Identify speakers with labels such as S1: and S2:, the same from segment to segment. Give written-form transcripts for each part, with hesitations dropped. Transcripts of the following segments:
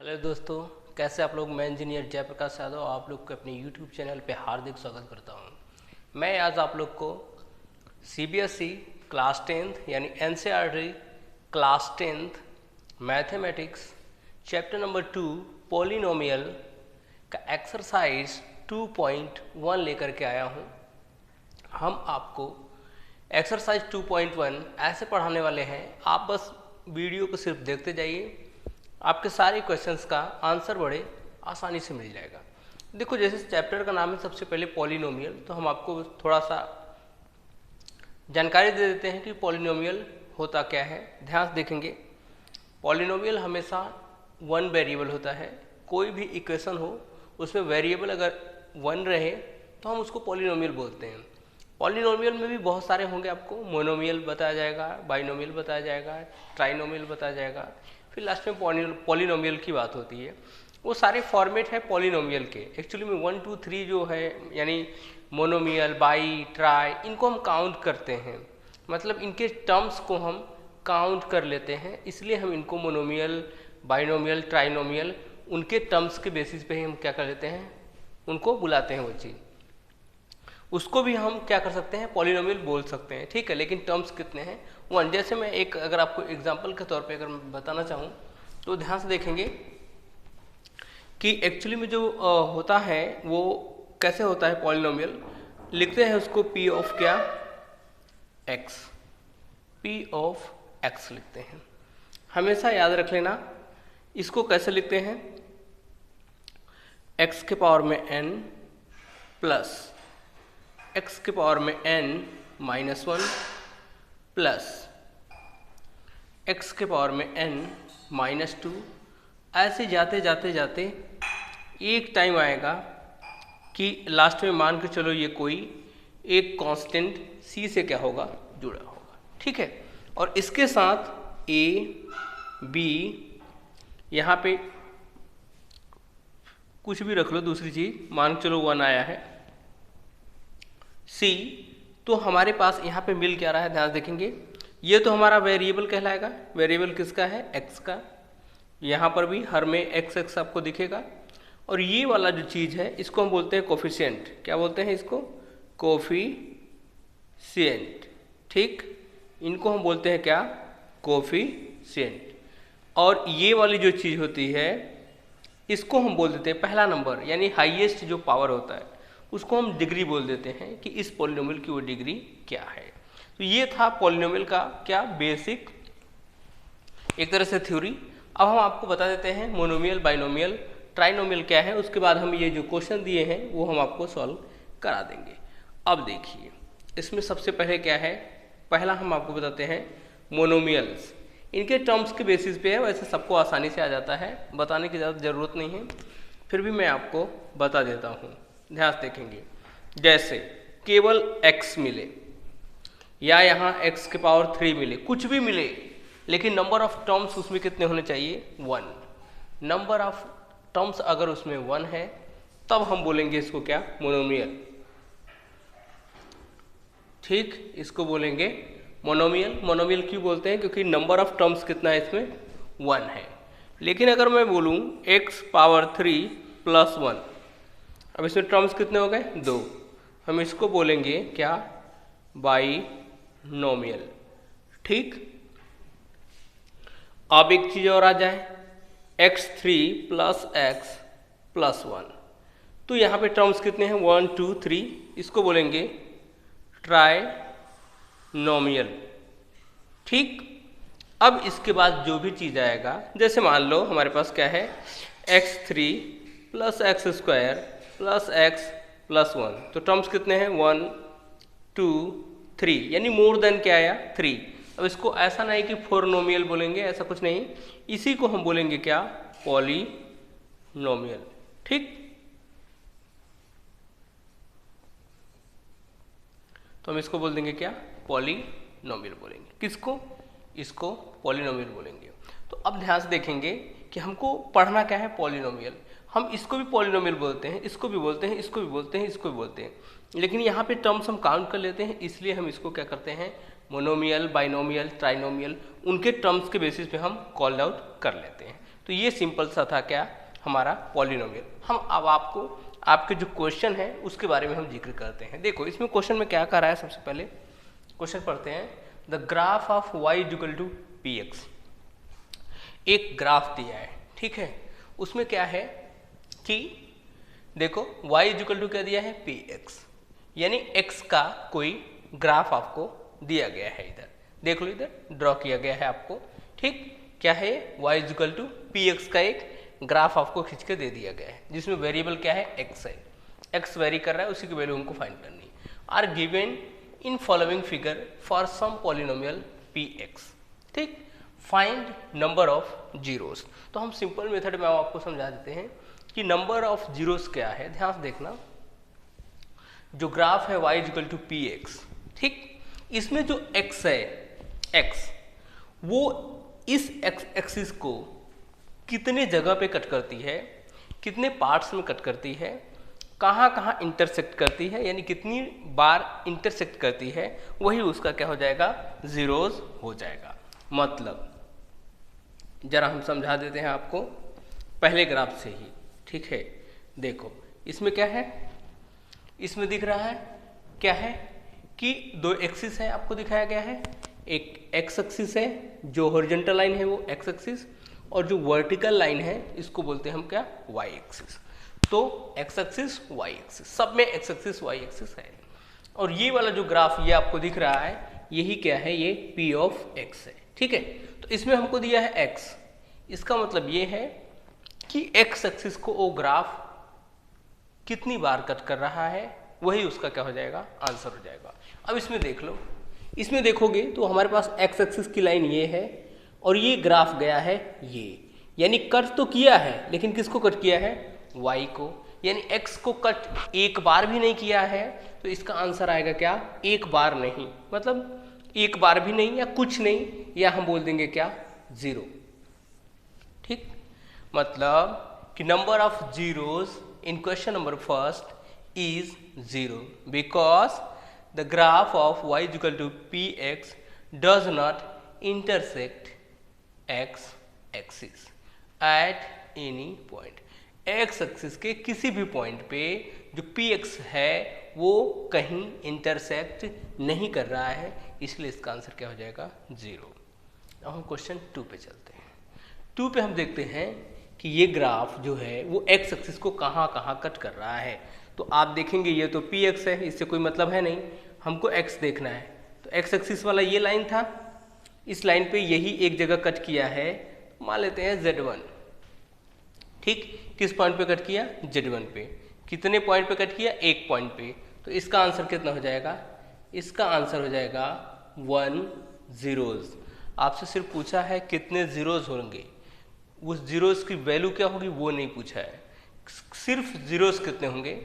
S1: Hello दोस्तों, कैसे आप लोग। मैं इंजीनियर जयप्रकाश यादव आप लोग को अपने यूट्यूब चैनल पे हार्दिक स्वागत करता हूँ। मैं आज आप लोग को सीबीएसई क्लास 10th यानी NCERT class 10th mathematics chapter number 2 polynomial का एक्सरसाइज 2.1 लेकर के आया हूँ। हम आपको एक्सरसाइज 2.1 ऐसे पढ़ाने वाले हैं, आप बस वीडियो को सिर्फ देखते जाइए, आपके सारे क्वेश्चंस का आंसर बड़े आसानी से मिल जाएगा। देखो, जैसे चैप्टर का नाम है सबसे पहले पॉलिनोमियल, तो हम आपको थोड़ा सा जानकारी दे देते हैं कि पॉलिनोमियल होता क्या है। ध्यान से देखेंगे, पॉलिनोमियल हमेशा वन वेरिएबल होता है। कोई भी इक्वेशन हो उसमें वेरिएबल अगर वन रहे तो हम उसको पॉलिनोमियल बोलते हैं। पॉलिनोमियल में भी बहुत सारे होंगे, आपको मोनोमियल बताया जाएगा, बाइनोमियल बताया जाएगा, ट्राइनोमियल बताया जाएगा, फिर लास्ट में पॉलिनोमियल की बात होती है। वो सारे फॉर्मेट है पॉलिनोमियल के। एक्चुअली में 1 2 3 जो है यानी मोनोमियल, बाई, ट्राई, इनको हम काउंट करते हैं, मतलब इनके टर्म्स को हम काउंट कर लेते हैं, इसलिए हम इनको मोनोमियल, बाइनोमियल, ट्राइनोमियल उनके टर्म्स के बेसिस पे ही हम क्या कर लेते हैं, उनको बुलाते हैं वो चीज़। उसको भी हम क्या कर सकते हैं, पॉलिनोमियल बोल सकते हैं, ठीक है। लेकिन टर्म्स कितने हैं, वन। जैसे मैं एक अगर आपको एग्जांपल के तौर पे अगर मैं बताना चाहूँ तो ध्यान से देखेंगे कि एक्चुअली में जो होता है वो कैसे होता है पॉलिनोमियल। लिखते हैं उसको पी ऑफ क्या, एक्स, पी ऑफ एक्स लिखते हैं। हमेशा याद रख लेना इसको कैसे लिखते हैं, एक्स के पावर में n प्लस x के पावर में n-1 प्लस x के पावर में n-2। ऐसे जाते जाते जाते एक टाइम आएगा कि लास्ट में मान के चलो ये कोई एक कांस्टेंट c से क्या होगा, जुड़ा होगा, ठीक है। और इसके साथ a b, यहाँ पे कुछ भी रख लो, दूसरी चीज मान के चलो 1 आया है, C, तो हमारे पास यहाँ पे मिल क्या रहा है, ध्यान देखेंगे, ये तो हमारा वेरिएबल कहलाएगा। वेरिएबल किसका है, x का। यहाँ पर भी हर में x आपको दिखेगा। और ये वाला जो चीज़ है इसको हम बोलते हैं कोफिशिएंट। क्या बोलते हैं इसको, कोफिशिएंट, ठीक। इनको हम बोलते हैं क्या, कोफिशिएंट। और ये वाली जो चीज़ होती है इसको हम बोल देते हैं पहला नंबर, यानी हाईएस्ट जो पावर होता है उसको हम डिग्री बोल देते हैं कि इस पॉलिनोमियल की वो डिग्री क्या है। तो ये था पॉलिनोमियल का क्या बेसिक एक तरह से थ्योरी। अब हम आपको बता देते हैं मोनोमियल, बाइनोमियल, ट्राइनोमियल क्या है। उसके बाद हम ये जो क्वेश्चन दिए हैं वो हम आपको सॉल्व करा देंगे। अब देखिए, इसमें सबसे पहले क्या है, पहला हम आपको बताते हैं मोनोमियल्स। इनके टर्म्स के बेसिस पे है, वैसे सबको आसानी से आ जाता है, बताने की ज़्यादा ज़रूरत नहीं है, फिर भी मैं आपको बता देता हूँ। ध्यान से देखेंगे, जैसे केवल x मिले या यहाँ x के पावर 3 मिले, कुछ भी मिले, लेकिन नंबर ऑफ टर्म्स उसमें कितने होने चाहिए, 1। नंबर ऑफ टर्म्स अगर उसमें 1 है तब हम बोलेंगे इसको क्या, मोनोमियल, ठीक। इसको बोलेंगे मोनोमियल। मोनोमियल क्यों बोलते हैं, क्योंकि नंबर ऑफ टर्म्स कितना है इसमें, 1 है। लेकिन अगर मैं बोलूँ x पावर 3 प्लस 1, अब इसमें टर्म्स कितने हो गए, 2, हम इसको बोलेंगे क्या, बाइनोमियल, ठीक। अब एक चीज और आ जाए, x3 प्लस x प्लस 1, तो यहाँ पे टर्म्स कितने हैं, 1 2 3, इसको बोलेंगे ट्राइनोमियल, ठीक। अब इसके बाद जो भी चीज आएगा, जैसे मान लो हमारे पास क्या है, x3 plus x square plus x plus 1, तो टर्म्स कितने हैं, 1 2 3, यानी मोर देन क्या आया, 3। अब इसको ऐसा नहीं कि फोरनोमियल बोलेंगे, ऐसा कुछ नहीं, इसी को हम बोलेंगे क्या, पॉलिनोमियल, ठीक। तो हम इसको बोल देंगे क्या, पॉलिनोमियल बोलेंगे। किसको, इसको पॉलिनोमियल बोलेंगे। तो अब ध्यान से देखेंगे कि हमको पढ़ना क्या है, पॉलिनोमियल। हम इसको भी पॉलिनोमियल बोलते हैं, इसको भी बोलते हैं, इसको भी बोलते हैं, इसको भी बोलते हैं, लेकिन यहाँ पे टर्म्स हम काउंट कर लेते हैं, इसलिए हम इसको क्या करते हैं, मोनोमियल, बाइनोमियल, ट्राइनोमियल, उनके टर्म्स के बेसिस पे हम कॉल आउट कर लेते हैं। तो ये सिंपल सा था क्या, हमारा पॉलिनोमियल। हम अब आपको आपके जो क्वेश्चन है उसके बारे में हम जिक्र करते हैं। देखो इसमें क्वेश्चन में क्या कर रहा है, सबसे पहले क्वेश्चन पढ़ते हैं। The graph of y equal to P X. एक ग्राफ दिया है, ठीक है, उसमें क्या है कि देखो y इक्वल टू क्या दिया है, पी एक्स, यानी x का कोई ग्राफ आपको दिया गया है। इधर देख लो, इधर ड्रॉ किया गया है आपको, ठीक, क्या है, y equal to P X का एक ग्राफ आपको खींच के दे दिया गया है, जिसमें वेरिएबल क्या है, x है, x वेरी कर रहा है, उसी की वैल्यू हमको फाइंड करनी है। Are given in following figure for some polynomial P x, ठीक, फाइंड नंबर ऑफ जीरोस। तो हम सिंपल मेथड में आपको समझा देते हैं कि नंबर ऑफ जीरोस क्या है। ध्यान से देखना, जो ग्राफ है y equal to P x, ठीक, इसमें जो x है, x वो इस x एक्सिस को कितने जगह पे कट करती है, कितने पार्ट्स में कट करती है, कहाँ कहाँ इंटरसेक्ट करती है, यानी कितनी बार इंटरसेक्ट करती है, वही उसका क्या हो जाएगा, जीरोस हो जाएगा। मतलब जरा हम समझा देते हैं आपको पहले ग्राफ से ही, ठीक है। देखो इसमें क्या है, इसमें दिख रहा है क्या है कि दो एक्सिस है, आपको दिखाया गया है। एक एक्स एक्सिस है, जो हॉरिजॉन्टल लाइन है वो एक्स एक्सिस, और जो वर्टिकल लाइन है इसको बोलते हैं हम क्या, वाई एक्सिस। तो एक्स एक्सिस वाई एक्सिस, सब में एक्स एक्सिस वाई एक्सिस है। और ये वाला जो ग्राफ ये आपको दिख रहा है, यही क्या है, ये पी ऑफ एक्स है, ठीक है। तो इसमें हमको दिया है एक्स, इसका मतलब ये है कि एक्स एक्सिस को वो ग्राफ कितनी बार कट कर रहा है, वही उसका क्या हो जाएगा, आंसर हो जाएगा। अब इसमें देख लो, इसमें देखोगे तो हमारे पास एक्स एक्सिस की लाइन ये है और ये ग्राफ गया है ये, यानी कट तो किया है, लेकिन किसको कट किया है, y को, यानी x को कट एक बार भी नहीं किया है। तो इसका आंसर आएगा क्या, एक बार नहीं, मतलब एक बार भी नहीं या कुछ नहीं, या हम बोल देंगे क्या, जीरो, ठीक। मतलब कि number of zeros in question number first is 0 because the graph of y is equal to px does not intersect x axis at any point। x axis के किसी भी पॉइंट पे जो px है वो कहीं इंटरसेक्ट नहीं कर रहा है, इसलिए इसका आंसर क्या हो जाएगा, 0। अब हम क्वेश्चन 2 पे चलते हैं। 2 पे हम देखते हैं कि ये ग्राफ जो है वो x एक्सिस को कहाँ कहाँ कट कर रहा है। तो आप देखेंगे ये तो पी एक्स है, इससे कोई मतलब है नहीं, हमको x देखना है। तो x एक्सिस वाला ये लाइन था, इस लाइन पे यही एक जगह कट किया है, मान लेते हैं Z1, ठीक। किस पॉइंट पे कट किया, Z1 पे। कितने पॉइंट पे कट किया, एक पॉइंट पे। तो इसका आंसर कितना हो जाएगा, इसका आंसर हो जाएगा 1 जीरोस। आपसे सिर्फ पूछा है कितने जीरोस होंगे, उस जीरोस की वैल्यू क्या होगी वो नहीं पूछा है, सिर्फ जीरोस कितने होंगे।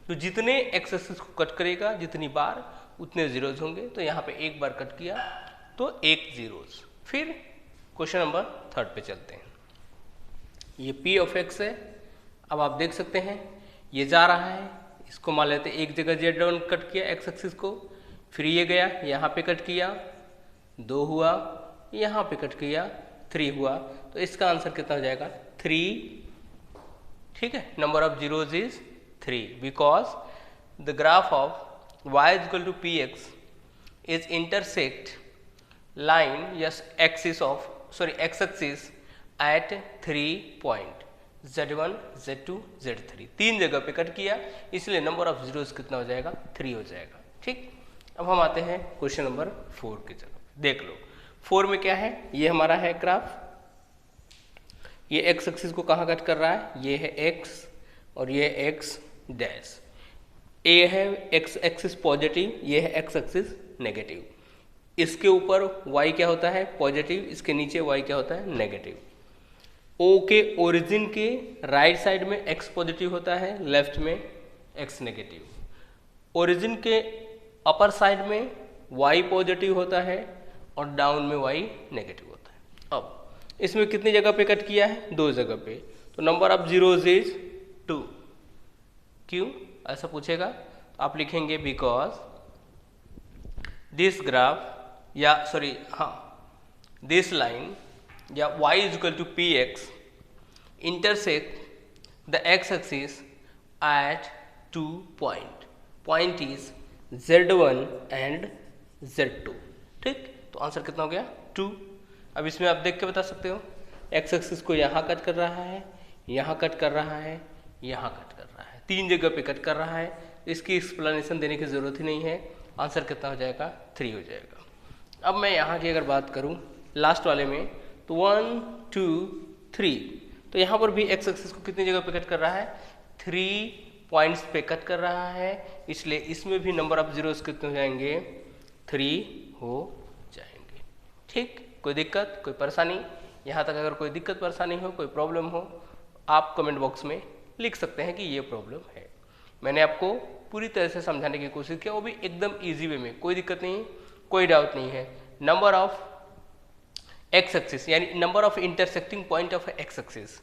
S1: तो जितने एक्स एक्सिस को कट करेगा जितनी बार, उतने जीरोस होंगे। तो यहाँ पे एक बार कट किया तो एक जीरोस। फिर क्वेश्चन नंबर 3 पे चलते हैं। ये पी ऑफ एक्स है, अब आप देख सकते हैं ये जा रहा है, इसको मान लेते हैं एक जगह जेड डाउन कट किया एक्स एक्सिस को, फिर ये गया यहाँ पे कट किया 2 हुआ, यहाँ पे कट किया 3 हुआ। तो इसका आंसर कितना हो जाएगा, 3, ठीक है। Number of zeros is 3 because the graph of y is equal to P x is intersect line yes axis of x axis at 3 point Z1, Z2, Z3, 3 जगह पे कट किया, इसलिए नंबर ऑफ जीरोस कितना हो जाएगा, 3 हो जाएगा, ठीक। अब हम आते हैं क्वेश्चन नंबर 4 की तरफ। देख लो 4 में क्या है, ये हमारा है ग्राफ, ये एक्स एक्सिस को कहाँ कट कर रहा है, ये है x और ये x डैश। ए है एक्स एक्सिस पॉजिटिव, ये है एक्स एक्सिस नेगेटिव। इसके ऊपर y क्या होता है, पॉजिटिव, इसके नीचे y क्या होता है, नेगेटिव। O के ओरिजिन के राइट साइड में x पॉजिटिव होता है, लेफ्ट में x नेगेटिव। ओरिजिन के अपर साइड में y पॉजिटिव होता है और डाउन में y नेगेटिव होता है। अब इसमें कितनी जगह पे कट किया है, 2 जगह पे। तो नंबर ऑफ जीरोस इज 2। क्यों ऐसा पूछेगा, तो आप लिखेंगे बिकॉज दिस ग्राफ या दिस लाइन या y is equal to P x intersect the x-axis at 2 point. Point is z1 and z2. ठीक, तो आंसर कितना हो गया 2। अब इसमें आप देख के बता सकते हो, एक्स एक्सिस को यहाँ कट कर रहा है, यहाँ कट कर रहा है, यहाँ कट कर रहा है, 3 जगह पे कट कर रहा है। इसकी एक्सप्लेनेशन देने की ज़रूरत ही नहीं है। आंसर कितना हो जाएगा 3 हो जाएगा। अब मैं यहाँ की अगर बात करूँ लास्ट वाले में, तो 1 2 3, तो यहाँ पर भी एक्स एक्सिस को कितनी जगह पे कट कर रहा है 3 पॉइंट्स पे कट कर रहा है, इसलिए इसमें भी नंबर ऑफ जीरोस कितने हो जाएंगे 3 हो जाएंगे। ठीक, कोई दिक्कत कोई परेशानी? यहाँ तक अगर कोई दिक्कत परेशानी हो, कोई प्रॉब्लम हो, आप कमेंट बॉक्स में लिख सकते हैं कि ये प्रॉब्लम है। मैंने आपको पूरी तरह से समझाने की कोशिश की, वो भी एकदम ईजी वे में, कोई दिक्कत नहीं, कोई डाउट नहीं है। नंबर ऑफ एक्स एक्सिस यानी number of intersecting point of x axis,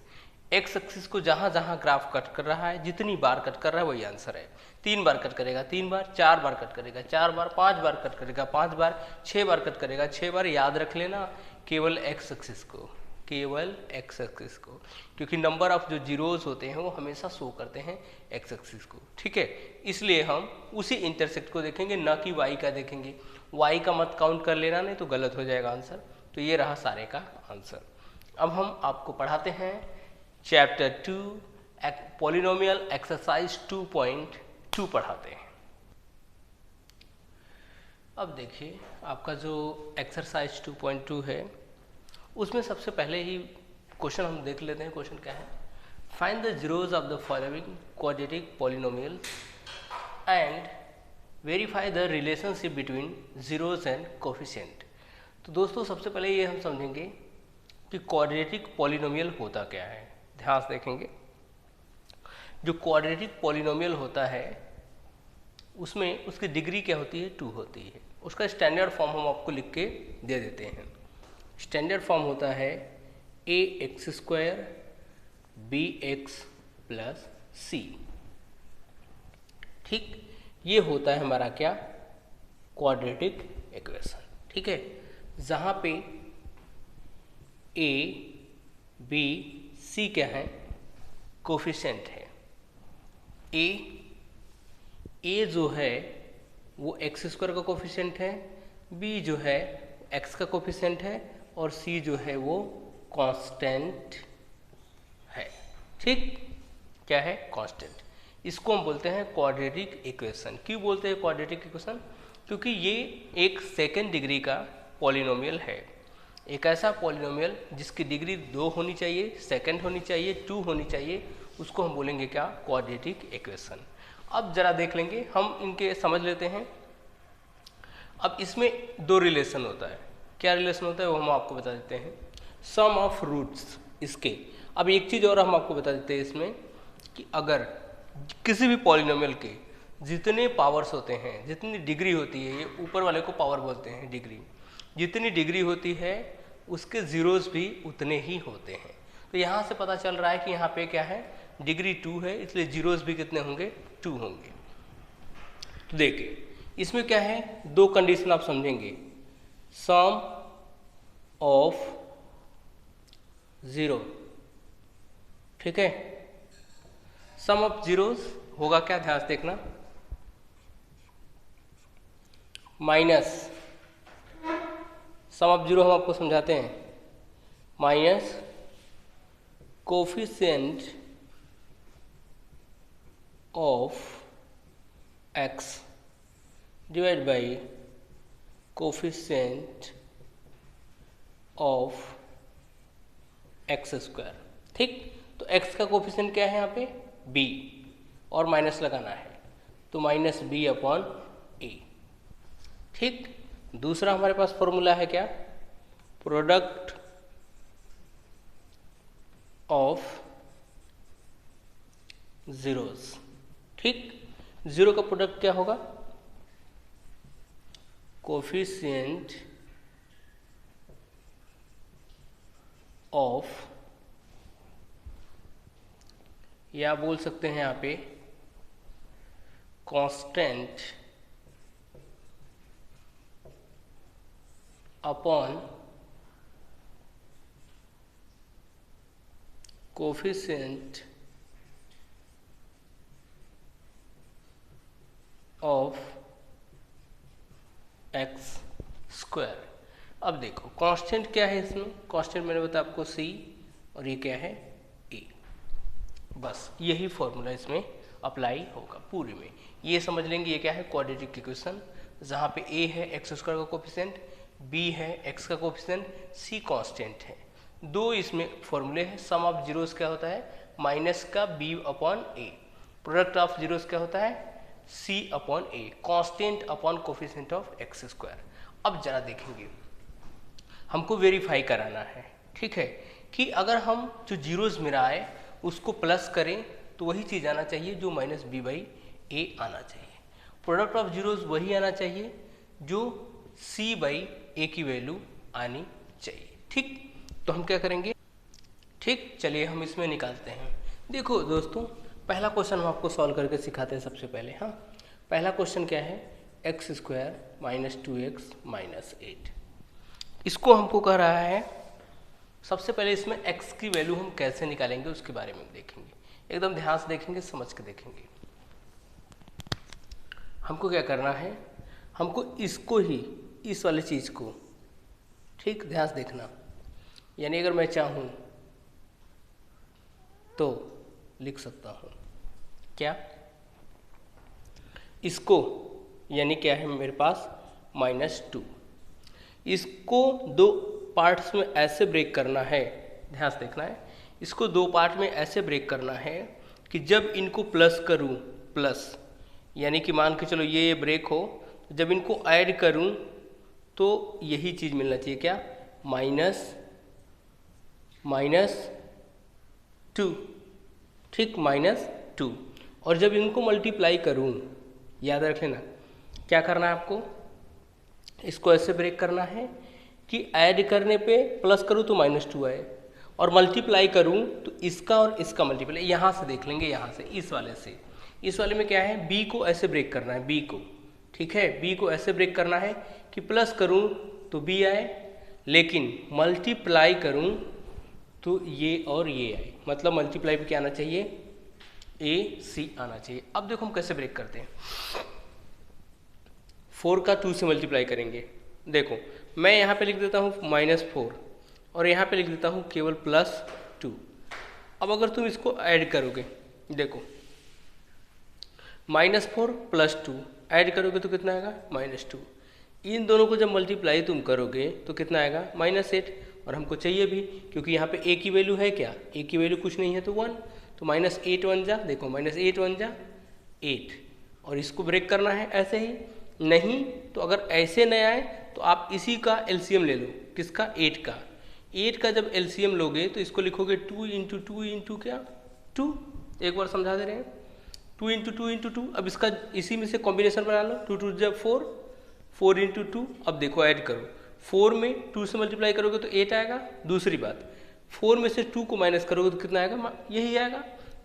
S1: x axis को जहाँ जहाँ ग्राफ कट कर रहा है, जितनी बार कट कर रहा है वही आंसर है। 3 बार कट करेगा 3 बार, 4 बार कट करेगा 4 बार, 5 बार कट करेगा 5 बार, 6 बार कट करेगा 6 बार। याद रख लेना केवल एक्स एक्सिस को, केवल एक्स एक्सिस को, क्योंकि नंबर ऑफ जो जीरोस होते हैं वो हमेशा शो करते हैं एक्स एक्सिस को। ठीक है, इसलिए हम उसी इंटरसेक्ट को देखेंगे, ना कि वाई का देखेंगे। वाई का मत काउंट कर लेना, नहीं तो गलत हो जाएगा आंसर। तो ये रहा सारे का आंसर। अब हम आपको पढ़ाते हैं चैप्टर 2 पॉलिनोमियल एक्सरसाइज 2.2 पढ़ाते हैं। अब देखिए आपका जो एक्सरसाइज 2.2 है, उसमें सबसे पहले ही क्वेश्चन हम देख लेते हैं। क्वेश्चन क्या है, find the zeros of the following quadratic polynomial and verify the relationship between zeros and coefficient. तो दोस्तों सबसे पहले ये हम समझेंगे कि क्वाड्रेटिक पॉलिनोमियल होता क्या है। ध्यान से देखेंगे, जो क्वाड्रेटिक पॉलिनोमियल होता है उसमें उसकी डिग्री क्या होती है 2 होती है। उसका स्टैंडर्ड फॉर्म हम आपको लिख के दे देते हैं। स्टैंडर्ड फॉर्म होता है ax² bx प्लस c। ठीक, ये होता है हमारा क्या क्वाड्रेटिक इक्वेशन। ठीक है, जहाँ पे a b c क्या है कोफिशिएंट है। a जो है वो x² का कोफिशिएंट है, b जो है x का कोफिशिएंट है, और c जो है वो कांस्टेंट है। ठीक, क्या है कांस्टेंट। इसको हम बोलते हैं क्वाड्रेटिक इक्वेशन। क्यों बोलते हैं क्वाड्रेटिक इक्वेशन? क्योंकि ये एक सेकेंड डिग्री का पॉलिनोमियल है। एक ऐसा पॉलिनोमियल जिसकी डिग्री 2 होनी चाहिए, सेकंड होनी चाहिए, 2 होनी चाहिए, उसको हम बोलेंगे क्या क्वाड्रेटिक इक्वेशन। अब जरा देख लेंगे, हम इनके समझ लेते हैं। अब इसमें 2 रिलेशन होता है। क्या रिलेशन होता है वो हम आपको बता देते हैं। सम ऑफ रूट्स इसके। अब एक चीज़ और हम आपको बता देते हैं इसमें कि अगर किसी भी पॉलिनोमियल के जितने पावर्स होते हैं, जितनी डिग्री होती है, ये ऊपर वाले को पावर बोलते हैं डिग्री, जितनी डिग्री होती है उसके जीरोस भी उतने ही होते हैं। तो यहाँ से पता चल रहा है कि यहाँ पे क्या है डिग्री 2 है, इसलिए जीरोस भी कितने होंगे 2 होंगे। तो देखिए इसमें क्या है 2 कंडीशन आप समझेंगे। सम ऑफ जीरो, ठीक है, सम ऑफ जीरोस होगा क्या, ध्यान से देखना, माइनस सम ऑफ जीरो हम आपको समझाते हैं, minus coefficient of x divide by coefficient of x²। ठीक, तो x का कोफिशिएंट क्या है यहाँ पे b, और माइनस लगाना है, तो माइनस b अपॉन a। ठीक, दूसरा हमारे पास फॉर्मूला है क्या, प्रोडक्ट ऑफ जीरोस। ठीक, जीरो का प्रोडक्ट क्या होगा, कोफिशिएंट ऑफ, या बोल सकते हैं यहाँ पे constant upon coefficient of x square. अब देखो कांस्टेंट क्या है इसमें, कांस्टेंट मैंने बताया आपको c और ये क्या है a। बस यही फॉर्मूला इसमें अप्लाई होगा पूरे में। ये समझ लेंगे ये क्या है क्वाड्रेटिक इक्वेशन, जहाँ पे a है एक्स स्क्वायर का कोफिशिएंट, b है x का कोफिशिएंट, c कांस्टेंट है। दो इसमें फॉर्मूले हैं। सम ऑफ जीरोस क्या होता है माइनस का b upon a, product of zeros क्या होता है c upon a, constant upon coefficient of x square. अब जरा देखेंगे हमको वेरीफाई कराना है, ठीक है, कि अगर हम जो जीरोस मिला है उसको प्लस करें तो वही चीज़ आना चाहिए जो माइनस बी बाई ए आना चाहिए। प्रोडक्ट ऑफ जीरोस वही आना चाहिए जो सी बाई ए की वैल्यू आनी चाहिए। ठीक, तो हम क्या करेंगे, ठीक, चलिए हम इसमें निकालते हैं। देखो दोस्तों, पहला क्वेश्चन हम आपको सॉल्व करके सिखाते हैं सबसे पहले। हाँ, पहला क्वेश्चन क्या है, x square minus 2x minus 8। इसको हमको कह रहा है सबसे पहले इसमें x की वैल्यू हम कैसे निकालेंगे उसके बारे में देखेंगे। एकदम ध्यान से देखेंगे, समझ के देखेंगे। हमको क्या करना है, हमको इसको ही, इस वाली चीज़ को, ठीक, ध्यान से देखना। यानी अगर मैं चाहूँ तो लिख सकता हूँ क्या, इसको, यानी क्या है मेरे पास -2, इसको दो पार्ट्स में ऐसे ब्रेक करना है, ध्यान से देखना है। इसको दो पार्ट में ऐसे ब्रेक करना है कि जब इनको प्लस करूं, प्लस यानी कि मान के चलो ये ब्रेक हो, जब इनको ऐड करूं तो यही चीज़ मिलना चाहिए, क्या, -2, ठीक, -2। और जब इनको मल्टीप्लाई करूं, याद रख लेना क्या करना है आपको, इसको ऐसे ब्रेक करना है कि ऐड करने पे प्लस करूँ तो -2 आए, और मल्टीप्लाई करूँ तो इसका और इसका मल्टीप्लाई, यहाँ से देख लेंगे, यहाँ से, इस वाले से। इस वाले में क्या है, b को ऐसे ब्रेक करना है, b को, ठीक है, b को ऐसे ब्रेक करना है कि प्लस करूँ तो b आए, लेकिन मल्टीप्लाई करूँ तो ये और ये आए। मतलब मल्टीप्लाई पे क्या आना चाहिए, ac आना चाहिए। अब देखो हम कैसे ब्रेक करते हैं। 4 का 2 से मल्टीप्लाई करेंगे। देखो मैं यहाँ पे लिख देता हूँ -4 और यहाँ पे लिख देता हूँ केवल +2। अब अगर तुम इसको ऐड करोगे, देखो -4 + 2 ऐड करोगे तो कितना आएगा, -2। इन दोनों को जब मल्टीप्लाई तुम करोगे तो कितना आएगा, -8। और हमको चाहिए भी, क्योंकि यहाँ पे a की वैल्यू है क्या, a की वैल्यू कुछ नहीं है तो 1, तो -8 1 जा, देखो -8 1 जा 8। और इसको ब्रेक करना है ऐसे ही, नहीं तो अगर ऐसे नहीं आए तो आप इसी का एलसीएम ले लो, किसका, 8 का। 8 का जब एलसीएम लोगे तो इसको लिखोगे 2 × 2 × क्या, 2। एक बार समझा दे रहे हैं, 2 × 2 × 2। अब इसका इसी में से कॉम्बिनेशन बना लो, 2 2 जब 4, 4 × 2। अब देखो ऐड करो, 4 में 2 से मल्टीप्लाई करोगे तो 8 आएगा। दूसरी बात, 4 में से 2 को माइनस करोगे तो कितना आएगा, यही आएगा।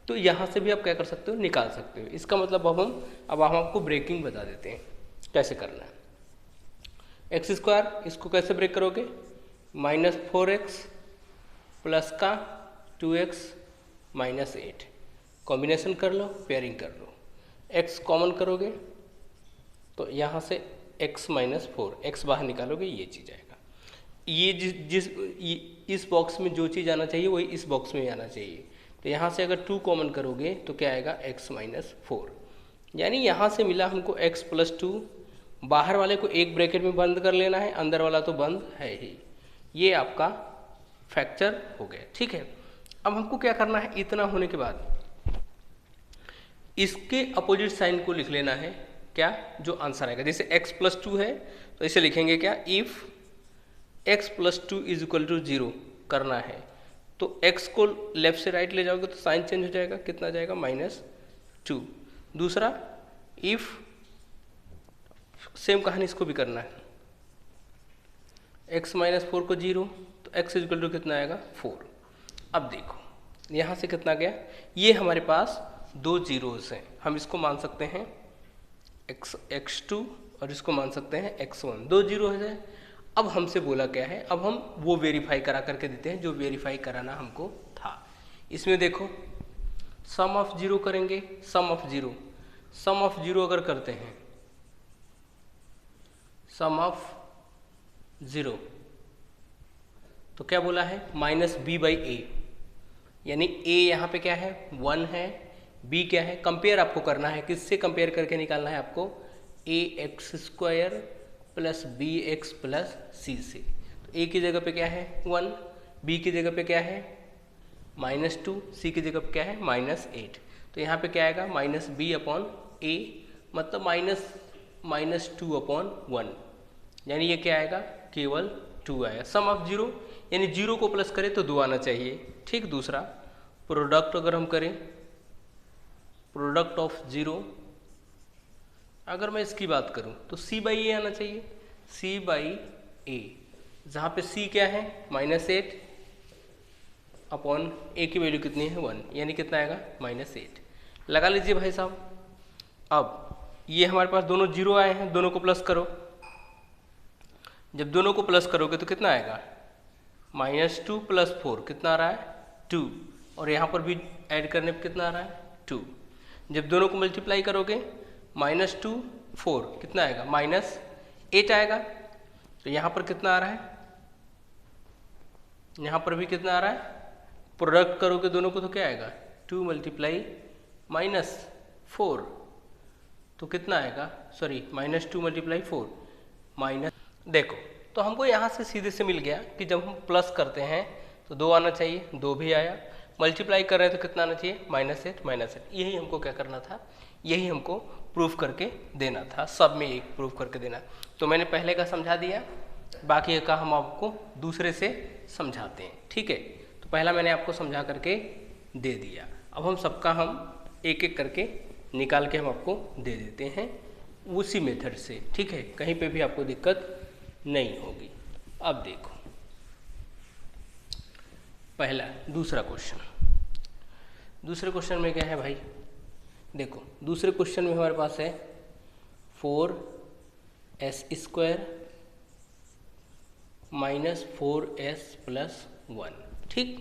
S1: तो यहाँ से भी आप क्या कर सकते हो, निकाल सकते हो। इसका मतलब अब हम आपको ब्रेकिंग बता देते हैं कैसे करना है। एक्स स्क्वायर, इसको कैसे ब्रेक करोगे, -4x प्लस का 2x -8, कॉम्बिनेशन कर लो, पेयरिंग कर लो। x कॉमन करोगे तो यहाँ से x -4, x बाहर निकालोगे, ये चीज़ आएगा। ये इस बॉक्स में जो चीज़ आना चाहिए वही इस बॉक्स में आना चाहिए। तो यहाँ से अगर 2 कॉमन करोगे तो क्या आएगा, x -4। यानी यहाँ से मिला हमको x + 2, बाहर वाले को एक ब्रैकेट में बंद कर लेना है, अंदर वाला तो बंद है ही। ये आपका फैक्टर हो गया, ठीक है। अब हमको क्या करना है, इतना होने के बाद इसके अपोजिट साइन को लिख लेना है, क्या, जो आंसर आएगा। जैसे x + 2 है तो इसे लिखेंगे क्या, इफ x + 2 = 0 करना है तो x को लेफ्ट से राइट ले जाओगे तो साइन चेंज हो जाएगा, कितना जाएगा, -2। दूसरा, इफ, सेम कहानी इसको भी करना है, x -4 को 0 तो x = कितना आएगा, 4। अब देखो यहाँ से कितना गया, ये हमारे पास दो जीरोस हैं, हम इसको मान सकते हैं x2 और इसको मान सकते हैं x1, दो जीरो है। अब हमसे बोला क्या है, अब हम वो वेरीफाई करा करके देते हैं जो वेरीफाई कराना हमको था। इसमें देखो सम ऑफ जीरो करेंगे, सम ऑफ जीरो अगर करते हैं, सम ऑफ जीरो तो क्या बोला है, माइनस बी बाई ए, यानी ए यहाँ पे क्या है 1 है, बी क्या है, कंपेयर आपको करना है, किससे कंपेयर करके निकालना है आपको, A X square plus B X plus C से। तो ए की जगह पे क्या है 1, बी की जगह पे क्या है -2, सी की जगह पे क्या है -8। तो यहाँ पे क्या आएगा माइनस बी अपॉन ए, मतलब -2 अपॉन 1, यानी ये क्या आएगा केवल 2 आएगा। सम ऑफ जीरो यानी जीरो को प्लस करें तो 2 आना चाहिए, ठीक। दूसरा प्रोडक्ट अगर हम करें, प्रोडक्ट ऑफ जीरो, अगर मैं इसकी बात करूं तो c बाई ए आना चाहिए, c बाई ए, जहाँ पे c क्या है -8 अपॉन ए की वैल्यू कितनी है 1, यानी कितना आएगा -8। लगा लीजिए भाई साहब। अब ये हमारे पास दोनों जीरो आए हैं, दोनों को प्लस करो, जब दोनों को प्लस करोगे तो कितना आएगा -2 प्लस 4, कितना आ रहा है 2, और यहाँ पर भी ऐड करने पर कितना आ रहा है 2। जब दोनों को मल्टीप्लाई करोगे -2 4 कितना आएगा -8 आएगा। तो यहाँ पर कितना आ रहा है, यहाँ पर भी कितना आ रहा है, प्रोडक्ट करोगे दोनों को तो क्या आएगा 2 मल्टीप्लाई -4, तो कितना आएगा, सॉरी -2 मल्टीप्लाई 4 माइनस, देखो तो हमको यहाँ से सीधे से मिल गया कि जब हम प्लस करते हैं तो 2 आना चाहिए, 2 भी आया, मल्टीप्लाई कर रहे हैं तो कितना आना चाहिए -8, यही हमको क्या करना था, यही हमको प्रूफ करके देना था, सब में एक प्रूफ करके देना। तो मैंने पहले का समझा दिया, बाकी का हम आपको दूसरे से समझाते हैं, ठीक है। तो पहला मैंने आपको समझा करके दे दिया, अब हम सबका हम एक एक करके निकाल के हम आपको दे देते हैं उसी मेथड से, ठीक है, कहीं पे भी आपको दिक्कत नहीं होगी। अब देखो पहला दूसरा क्वेश्चन में क्या है भाई, देखो दूसरे क्वेश्चन में हमारे पास है 4s² माइनस 4s प्लस 1, ठीक।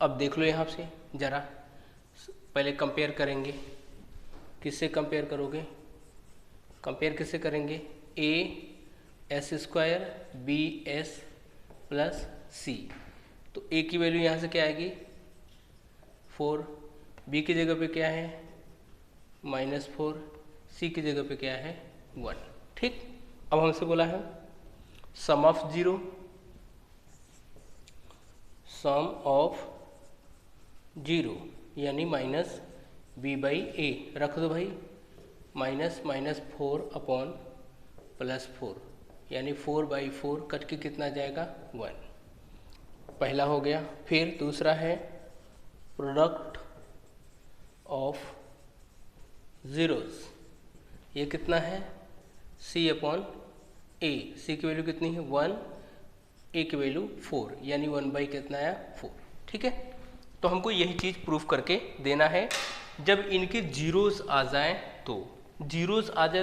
S1: अब देख लो यहाँ से जरा, पहले कंपेयर करेंगे, किससे कंपेयर करोगे, कंपेयर किससे करेंगे, as² bs प्लस c, तो a की वैल्यू यहाँ से क्या आएगी 4, b की जगह पे क्या है -4, c की जगह पे क्या है 1, ठीक। अब हमसे बोला है सम ऑफ जीरो यानी -b बाई ए, रख दो भाई, -4 अपॉन +4, यानी 4/4 कट के कितना जाएगा 1, पहला हो गया। फिर दूसरा है प्रोडक्ट ऑफ जीरोस, ये कितना है c अपॉन ए, c की वैल्यू कितनी है 1, a की वैल्यू 4, यानी 1 कितना आया 4, ठीक है। तो हमको यही चीज़ प्रूफ करके देना है, जब इनके जीरोस आ जाएं तो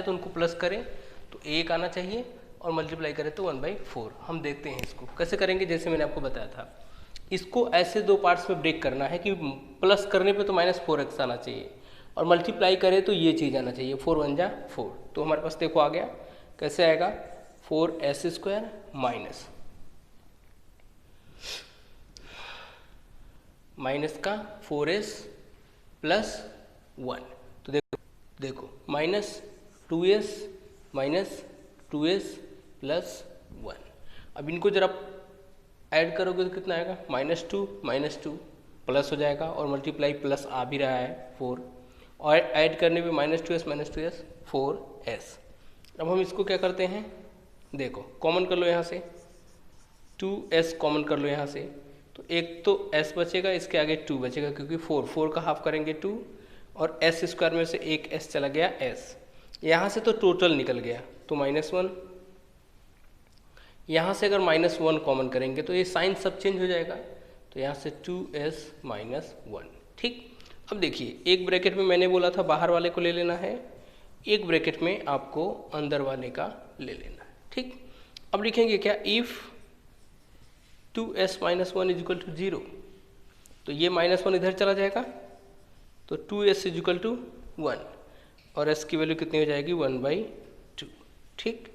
S1: उनको प्लस करें तो 1 आना चाहिए, और मल्टीप्लाई करें तो 1/4। हम देखते हैं इसको कैसे करेंगे, जैसे मैंने आपको बताया था, इसको ऐसे 2 पार्ट्स में ब्रेक करना है कि प्लस करने पे तो -4x आना चाहिए, और मल्टीप्लाई करें तो ये चीज़ आना चाहिए 4 1 जा 4। तो हमारे पास देखो आ गया, कैसे आएगा 4s² माइनस का 4s प्लस 1, तो देखो -2s प्लस 1। अब इनको जरा ऐड करोगे तो कितना आएगा -2 प्लस हो जाएगा, और मल्टीप्लाई प्लस आ भी रहा है 4, और ऐड करने पे -2s 4s। अब हम इसको क्या करते हैं, देखो कॉमन कर लो यहाँ से, 2s कॉमन कर लो यहाँ से, तो एक तो s बचेगा, इसके आगे 2 बचेगा, क्योंकि 4 का हाफ करेंगे 2, और s² में से एक s चला गया s, यहाँ से तो टोटल निकल गया तो -1, यहाँ से अगर -1 कॉमन करेंगे तो ये साइन सब चेंज हो जाएगा, तो यहाँ से 2s - 1, ठीक। अब देखिए एक ब्रैकेट में मैंने बोला था बाहर वाले को ले लेना है, एक ब्रैकेट में आपको अंदर वाले का ले लेना है, ठीक। अब लिखेंगे क्या, इफ़ 2s - 1 = 0, तो ये -1 इधर चला जाएगा, तो 2s इजिकल टू 1 और s की वैल्यू कितनी हो जाएगी 1/2। ठीक,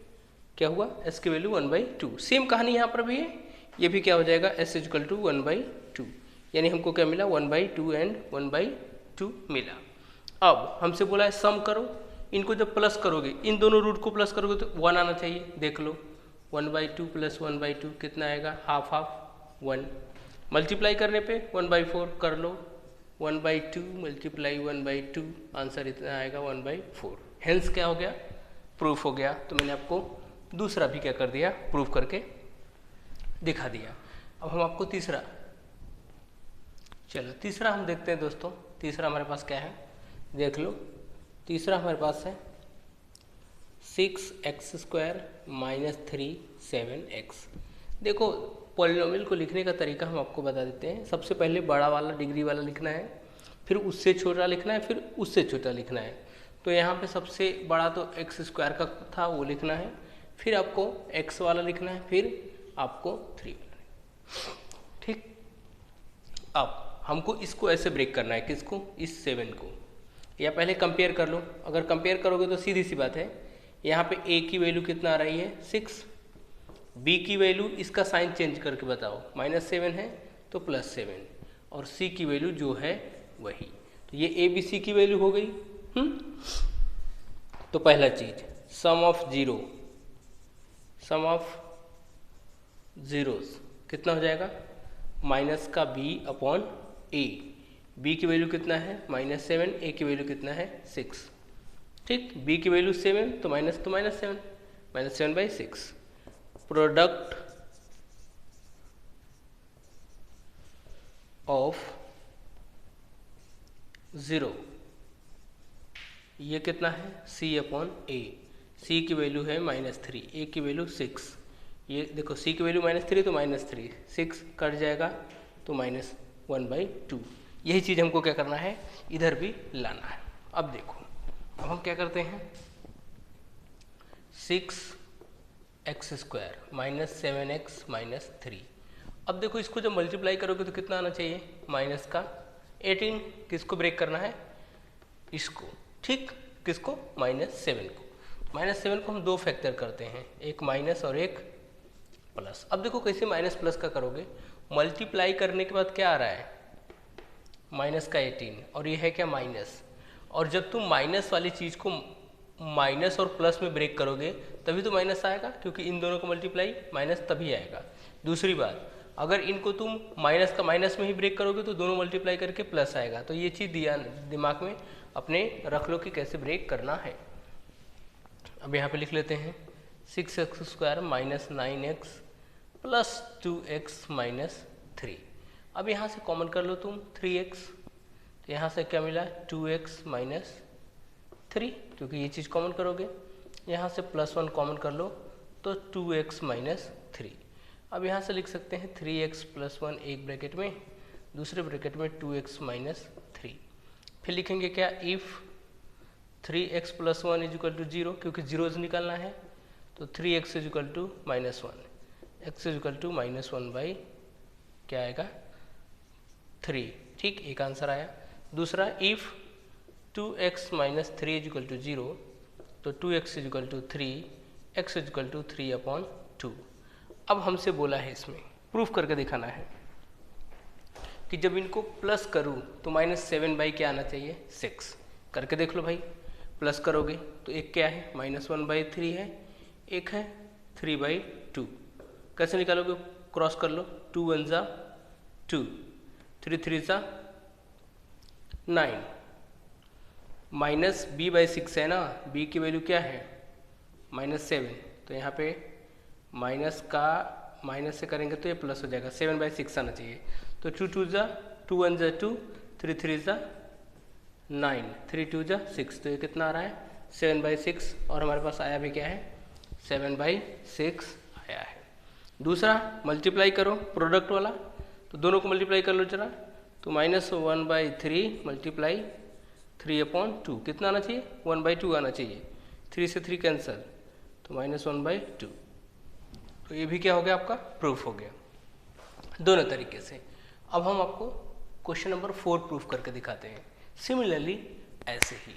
S1: क्या हुआ, s की वैल्यू 1/2। सेम कहानी यहाँ पर भी है, ये भी क्या हो जाएगा s इजिकल टू 1/2, यानी हमको क्या मिला 1/2 एंड 1/2 मिला। अब हमसे बोला है सम करो, इनको जब प्लस करोगे, इन दोनों रूट को प्लस करोगे तो 1 आना चाहिए। देख लो 1/2 प्लस 1/2 कितना आएगा, हाफ हाफ 1। मल्टीप्लाई करने पे 1/4 कर लो, 1/2 मल्टीप्लाई 1/2, आंसर इतना आएगा 1/4। हेंस क्या हो गया, प्रूफ हो गया। तो मैंने आपको दूसरा भी क्या कर दिया, प्रूफ करके दिखा दिया। अब हम आपको तीसरा, चलो तीसरा हम देखते हैं दोस्तों। तीसरा हमारे पास क्या है, देख लो। तीसरा हमारे पास है 6x² - 3 7x। देखो पॉलिनोमियल को लिखने का तरीका हम आपको बता देते हैं। सबसे पहले बड़ा वाला डिग्री वाला लिखना है, फिर उससे छोटा लिखना है, फिर उससे छोटा लिखना है। तो यहाँ पे सबसे बड़ा तो x² का था, वो लिखना है, फिर आपको x वाला लिखना है, फिर आपको 3 वाला। ठीक, अब हमको इसको ऐसे ब्रेक करना है, किसको, इस 7 को, या पहले कंपेयर कर लो। अगर कंपेयर करोगे तो सीधी सी बात है, यहाँ पे a की वैल्यू कितना आ रही है 6, b की वैल्यू, इसका साइन चेंज करके बताओ, -7 है तो +7, और c की वैल्यू जो है वही। तो ये a b c की वैल्यू हो गई। तो पहला चीज सम ऑफ जीरोस कितना हो जाएगा, माइनस का b/a। b की वैल्यू कितना है -7, a की वैल्यू कितना है 6। ठीक, b की वैल्यू 7 तो -7, -7/6। प्रोडक्ट ऑफ 0, ये कितना है c/a। c की वैल्यू है -3, a की वैल्यू 6। ये देखो c की वैल्यू -3 तो -3, 6 कट जाएगा तो -1/2। यही चीज़ हमको क्या करना है, इधर भी लाना है। अब देखो, अब हम क्या करते हैं, 6x² - 7x - 3। अब देखो इसको जब मल्टीप्लाई करोगे तो कितना आना चाहिए, माइनस का 18। किसको ब्रेक करना है, इसको। ठीक, किसको, -7 को। -7 को हम 2 फैक्टर करते हैं, एक माइनस और एक प्लस। अब देखो कैसे माइनस प्लस का करोगे, मल्टीप्लाई करने के बाद क्या आ रहा है, माइनस का 18, और ये है क्या माइनस। और जब तुम माइनस वाली चीज़ को माइनस और प्लस में ब्रेक करोगे तभी तो माइनस आएगा, क्योंकि इन दोनों को मल्टीप्लाई माइनस तभी आएगा। दूसरी बात, अगर इनको तुम माइनस का माइनस में ही ब्रेक करोगे तो दोनों मल्टीप्लाई करके प्लस आएगा। तो ये चीज़ दिमाग में अपने रख लो कि कैसे ब्रेक करना है। अब यहाँ पे लिख लेते हैं 6x² - 9x + 2x - 3। अब यहाँ से कॉमन कर लो तुम 3x, तो यहाँ से क्या मिला 2x - 3, क्योंकि ये चीज़ कॉमन करोगे। यहाँ से +1 कॉमन कर लो तो 2x - 3। अब यहाँ से लिख सकते हैं 3x + 1 एक ब्रैकेट में, दूसरे ब्रैकेट में 2x - 3। फिर लिखेंगे क्या, इफ़ 3x + 1 = 0, क्योंकि जीरोज निकालना है, तो 3x = -1, x = -1/ क्या आएगा 3। ठीक, एक आंसर आया। दूसरा, इफ़ 2x - 3 = 0, तो 2x = 3, x = 3/2। अब हमसे बोला है इसमें प्रूफ करके दिखाना है कि जब इनको प्लस करूँ तो -7/, क्या आना चाहिए 6। करके देख लो भाई, प्लस करोगे तो एक क्या है -1/3 है, एक है 3/2। कैसे निकालोगे, क्रॉस कर लो, 2 1 ज़ा 2, 3 3 ज़ा 9, -b/6 है ना, b की वैल्यू क्या है -7, तो यहाँ पे माइनस का माइनस से करेंगे तो ये प्लस हो जाएगा, 7/6 आना चाहिए। तो 2 2 ज़ा 2 1 ज़ा 2, 3 3 ज़ा 9, 3 2 ज़ा 6, तो ये कितना आ रहा है 7/6, और हमारे पास आया भी क्या है 7/6 आया है। दूसरा, मल्टीप्लाई करो प्रोडक्ट वाला, तो दोनों को मल्टीप्लाई कर लो जरा, तो -1/3 मल्टीप्लाई 3/2, कितना आना चाहिए 1/2 आना चाहिए, 3 से 3 कैंसिल, तो -1/2। तो ये भी क्या हो गया, आपका प्रूफ हो गया दोनों तरीके से। अब हम आपको क्वेश्चन नंबर 4 प्रूफ करके दिखाते हैं। सिमिलरली ऐसे ही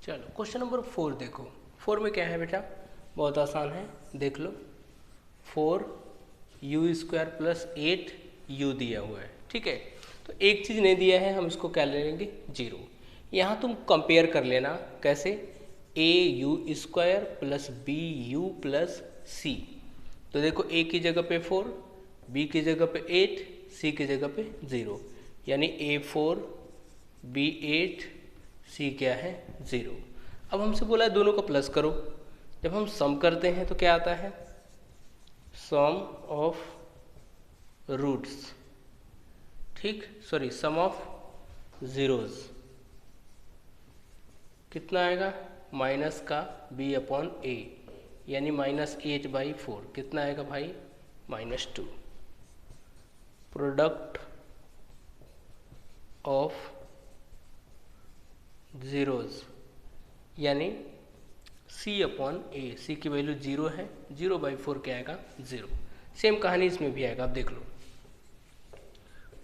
S1: चलो क्वेश्चन नंबर 4 देखो। 4 में क्या है बेटा, बहुत आसान है, देख लो। 4u² प्लस 8u दिया हुआ है, ठीक है। तो एक चीज़ नहीं दिया है, हम इसको क्या ले लेंगे, 0। यहाँ तुम कंपेयर कर लेना, कैसे, au² plus bu plus c। तो देखो a की जगह पे 4, b की जगह पे 8, c की जगह पे 0, यानी a4 b8 c क्या है 0। अब हमसे बोला है दोनों का प्लस करो। जब हम सम करते हैं तो क्या आता है, सम ऑफ रूट्स, ठीक, सॉरी सम ऑफ जीरोज, कितना आएगा, माइनस का b/a, यानी -8/4, कितना आएगा भाई, -2। प्रोडक्ट ऑफ जीरोज यानी c/a, c की वैल्यू 0 है, 0/4 क्या आएगा, 0। सेम कहानी इसमें भी आएगा, आप देख लो।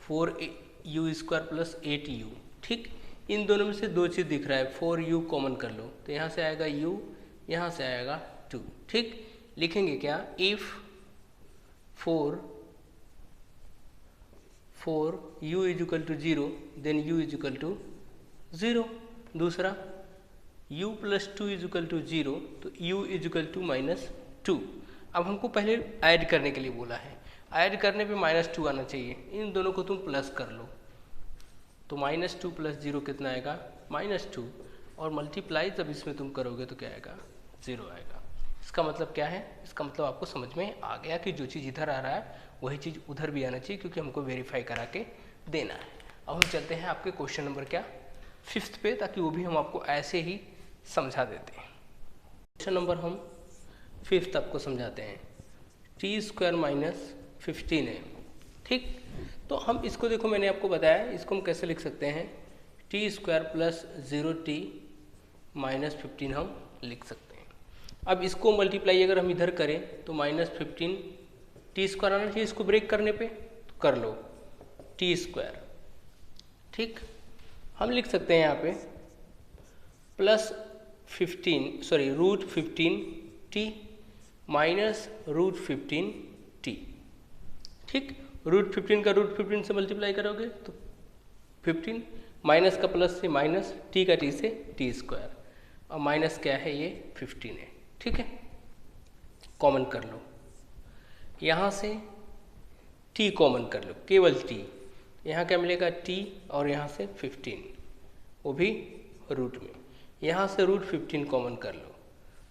S1: 4u² प्लस 8u, ठीक, इन दोनों में से दो चीज़ दिख रहा है, 4u कॉमन कर लो, तो यहाँ से आएगा u, यहाँ से आएगा 2, ठीक। लिखेंगे क्या, इफ 4u = 0 देन u = 0। दूसरा u + 2 = 0, तो u = -2। अब हमको पहले ऐड करने के लिए बोला है, ऐड करने पे -2 आना चाहिए, इन दोनों को तुम प्लस कर लो, तो -2 + 0 कितना आएगा, -2, और मल्टीप्लाई जब इसमें तुम करोगे तो क्या आएगा, 0 आएगा। इसका मतलब क्या है, इसका मतलब आपको समझ में आ गया कि जो चीज़ इधर आ रहा है वही चीज़ उधर भी आना चाहिए, क्योंकि हमको वेरीफाई करा के देना है। अब हम चलते हैं आपके क्वेश्चन नंबर क्या, 5th पे, ताकि वो भी हम आपको ऐसे ही समझा देते हैं। क्वेश्चन नंबर हम 5th आपको समझाते हैं। t² - 15 है, ठीक। तो हम इसको देखो, मैंने आपको बताया, इसको हम कैसे लिख सकते हैं, t² + 0t - 15 हम लिख सकते हैं। अब इसको मल्टीप्लाई अगर हम इधर करें तो -15 t² आना चाहिए, इसको ब्रेक करने पे तो कर लो t², ठीक। हम लिख सकते हैं यहाँ पे √15t -√15t, ठीक। √15 का √15 से मल्टीप्लाई करोगे तो 15, माइनस का प्लस से माइनस, t का t से t², और माइनस क्या है, ये 15 है, ठीक है। कॉमन कर लो, यहाँ से t कॉमन कर लो, केवल t, यहाँ क्या मिलेगा, t, और यहाँ से 15, वो भी रूट में, यहाँ से √15 कॉमन कर लो,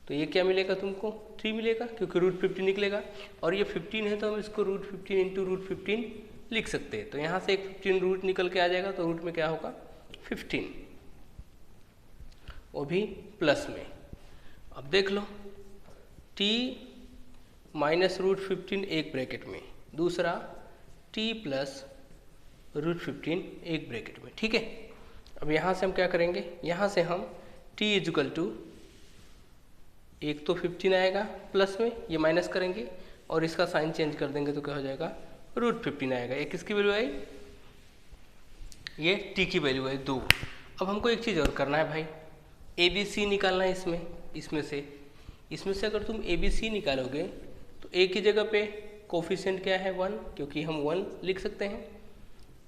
S1: तो ये क्या मिलेगा तुमको, 3 मिलेगा, क्योंकि √15 निकलेगा, और ये 15 है तो हम इसको √15 × √15 लिख सकते हैं। तो यहाँ से एक 15 रूट निकल के आ जाएगा, तो रूट में क्या होगा, 15, वो भी प्लस में। अब देख लो, t -√15 एक ब्रैकेट में, दूसरा t + √15 एक ब्रैकेट में, ठीक है। अब यहाँ से हम क्या करेंगे, यहाँ से हम t = एक तो 15 आएगा प्लस में, ये माइनस करेंगे और इसका साइन चेंज कर देंगे, तो क्या हो जाएगा, √15 आएगा। एक किसकी वैल्यू आई, ये t की वैल्यू है 2। अब हमको एक चीज़ और करना है भाई, ABC निकालना है इसमें से अगर तुम ABC निकालोगे तो a की जगह पे कोफिशिएंट क्या है, 1, क्योंकि हम 1 लिख सकते हैं।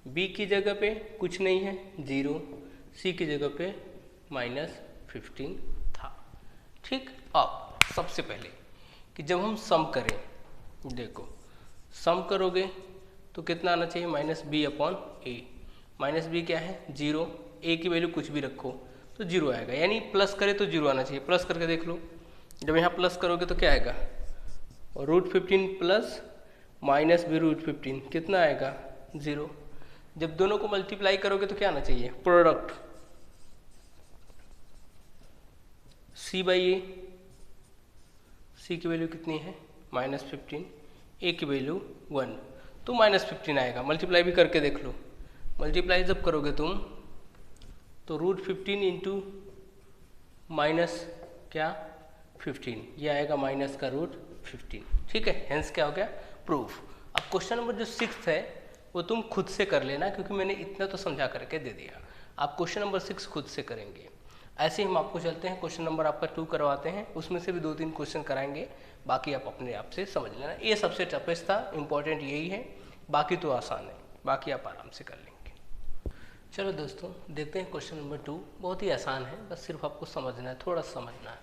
S1: b की जगह पे कुछ नहीं है, 0, c की जगह पे -15 था, ठीक। अब सबसे पहले कि जब हम सम करें, देखो सम करोगे तो कितना आना चाहिए, -b/a, -b क्या है, 0, a की वैल्यू कुछ भी रखो तो 0 आएगा, यानी प्लस करे तो 0 आना चाहिए। प्लस करके देख लो, जब यहाँ प्लस करोगे तो क्या आएगा, √15 प्लस -b√15 कितना आएगा, 0। जब दोनों को मल्टीप्लाई करोगे तो क्या आना चाहिए, प्रोडक्ट c/a, c की वैल्यू कितनी है, -15, a की वैल्यू 1, तो -15 आएगा। मल्टीप्लाई भी करके देख लो, मल्टीप्लाई जब करोगे तुम तो √15 × क्या, 15, ये आएगा -√15, ठीक है। हेंस क्या हो गया, प्रूफ। अब क्वेश्चन नंबर जो 6th है वो तुम खुद से कर लेना, क्योंकि मैंने इतना तो समझा करके दे दिया। आप क्वेश्चन नंबर 6 खुद से करेंगे। ऐसे ही हम आपको चलते हैं, क्वेश्चन नंबर आपका 2 करवाते हैं, उसमें से भी 2-3 क्वेश्चन कराएंगे, बाकी आप अपने आप से समझ लेना। ये सबसे टफेस्ट था, इंपॉर्टेंट यही है, बाकी तो आसान है, बाकी आप आराम से कर लेंगे। चलो दोस्तों देखते हैं क्वेश्चन नंबर 2। बहुत ही आसान है, बस सिर्फ आपको समझना है, थोड़ा समझना है।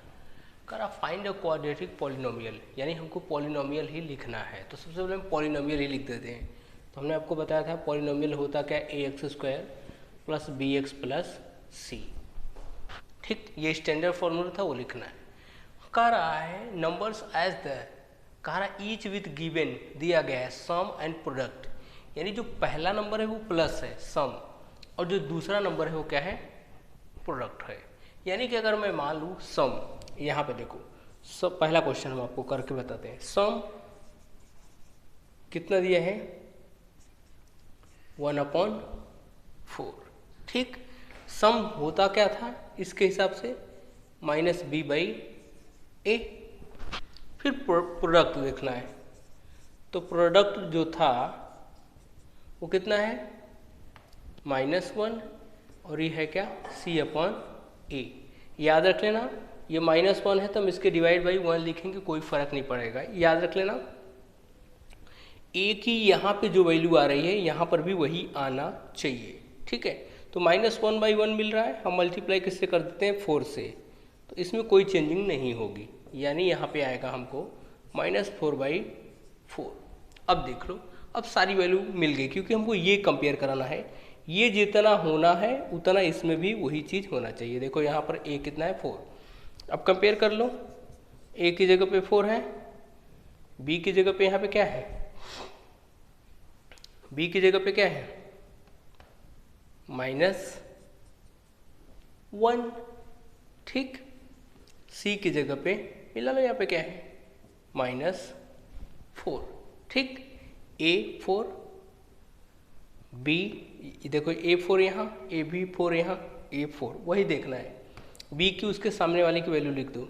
S1: कर आप फाइंड अ क्वाड्रेटिक पॉलिनोमियल, यानी हमको पॉलिनोमियल ही लिखना है। तो सबसे पहले हम पॉलिनोमियल ही लिख देते हैं। तो हमने आपको बताया था पॉलिनोमियल होता क्या, ax² + bx + c। ठीक, ये स्टैंडर्ड फॉर्मूला था, वो लिखना है। कह रहा है नंबर्स एज द, कह रहा ईच विथ गिवन, दिया गया है सम एंड प्रोडक्ट, यानी जो पहला नंबर है वो प्लस है सम, और जो दूसरा नंबर है वो क्या है, प्रोडक्ट है। यानी कि अगर मैं मान लूँ सम, यहाँ पे देखो सब, पहला क्वेश्चन हम आपको करके बताते हैं। सम कितना दिया है, 1/4। ठीक, सम होता क्या था इसके हिसाब से, -b/a। फिर प्रोडक्ट देखना है, तो प्रोडक्ट जो था वो कितना है, -1, और ये है क्या, c/a। याद रख लेना, ये -1 है तो हम इसके डिवाइड बाई 1 लिखेंगे, कोई फर्क नहीं पड़ेगा, याद रख लेना। a की यहाँ पे जो वैल्यू आ रही है यहाँ पर भी वही आना चाहिए। ठीक है, तो -1/1 मिल रहा है, हम मल्टीप्लाई किससे कर देते हैं, 4 से, तो इसमें कोई चेंजिंग नहीं होगी, यानी यहाँ पे आएगा हमको -4/4। अब देख लो, अब सारी वैल्यू मिल गई, क्योंकि हमको ये कंपेयर कराना है, ये जितना होना है उतना इसमें भी वही चीज़ होना चाहिए। देखो यहाँ पर a कितना है, 4। अब कंपेयर कर लो, a की जगह पे 4 है, b की जगह पे यहाँ पे क्या है, b की जगह पे क्या है, -1। ठीक, c की जगह पे मिला लो, यहाँ पे क्या है, -4। ठीक, a 4, b, देखो a4 यहाँ, a भी 4 यहाँ, a4 वही देखना है। b की उसके सामने वाले की वैल्यू लिख दो,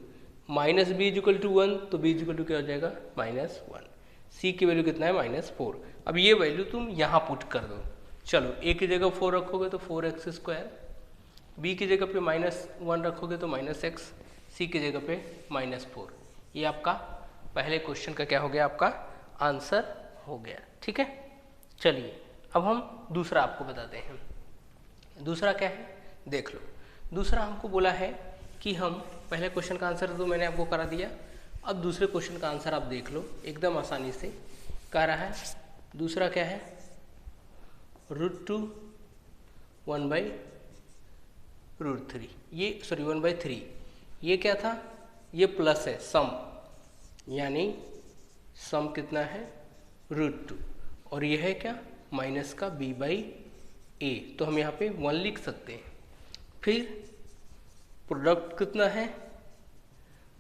S1: -b = 1, तो b = क्या हो जाएगा, -1। c की वैल्यू कितना है, -4। अब ये वैल्यू तुम यहाँ पुट कर दो। चलो, a की जगह 4 रखोगे तो 4x², b की जगह पे -1 रखोगे तो -x, c की जगह पे -4। ये आपका पहले क्वेश्चन का क्या हो गया, आपका आंसर हो गया। ठीक है, चलिए अब हम दूसरा आपको बताते हैं। दूसरा क्या है, देख लो। दूसरा हमको बोला है कि हम, पहले क्वेश्चन का आंसर तो मैंने आपको करा दिया, अब दूसरे क्वेश्चन का आंसर आप देख लो एकदम आसानी से। कह रहा है दूसरा क्या है, √2 1/√3, ये सॉरी 1/3, ये क्या था, ये प्लस है सम, यानी सम कितना है, √2, और ये है क्या, माइनस का b/a, तो हम यहाँ पे 1 लिख सकते हैं। फिर प्रोडक्ट कितना है,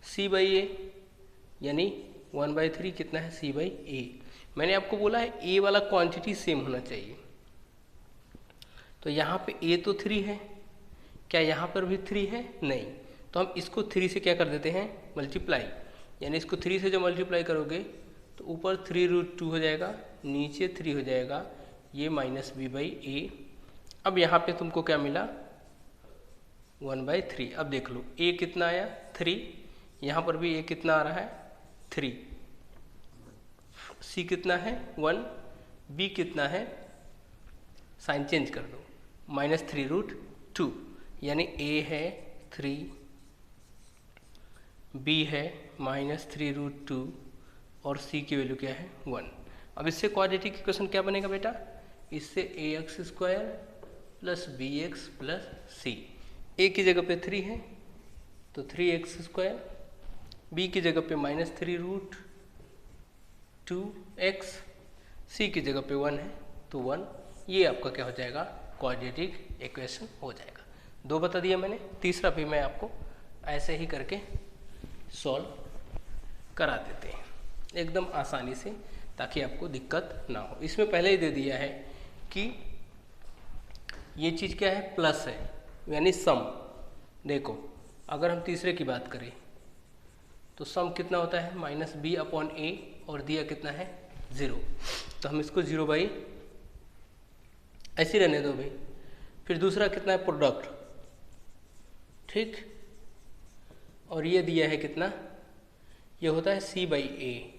S1: c/a, यानी 1/3 कितना है, c/a। मैंने आपको बोला है a वाला क्वांटिटी सेम होना चाहिए, तो यहाँ पे a तो 3 है, क्या यहाँ पर भी 3 है, नहीं, तो हम इसको 3 से क्या कर देते हैं, मल्टीप्लाई, यानी इसको 3 से जो मल्टीप्लाई करोगे तो ऊपर 3√2 हो जाएगा, नीचे 3 हो जाएगा, ये -b/a। अब यहाँ पे तुमको क्या मिला, 1/3। अब देख लो a कितना आया, 3, यहाँ पर भी a कितना आ रहा है, 3, c कितना है, 1, b कितना है, साइन चेंज कर दो, -3√2, यानी a है 3, b है -3√2 और c की वैल्यू क्या है, 1। अब इससे क्वाड्रेटिक इक्वेशन क्या बनेगा बेटा, इससे ax² + bx + c, a की जगह पे 3 है तो 3x², b की जगह पे -3√2x, c की जगह पे 1 है तो 1। ये आपका क्या हो जाएगा, क्वाड्रेटिक इक्वेशन हो जाएगा। 2 बता दिया मैंने, तीसरा भी मैं आपको ऐसे ही करके सॉल्व करा देते हैं एकदम आसानी से, ताकि आपको दिक्कत ना हो। इसमें पहले ही दे दिया है कि ये चीज़ क्या है, प्लस है, यानी सम। देखो अगर हम तीसरे की बात करें तो सम कितना होता है, -b/a, और दिया कितना है, 0, तो हम इसको 0/, ऐसे रहने दो भाई। फिर दूसरा कितना है, प्रोडक्ट, ठीक, और ये दिया है कितना, ये होता है c बाई ए,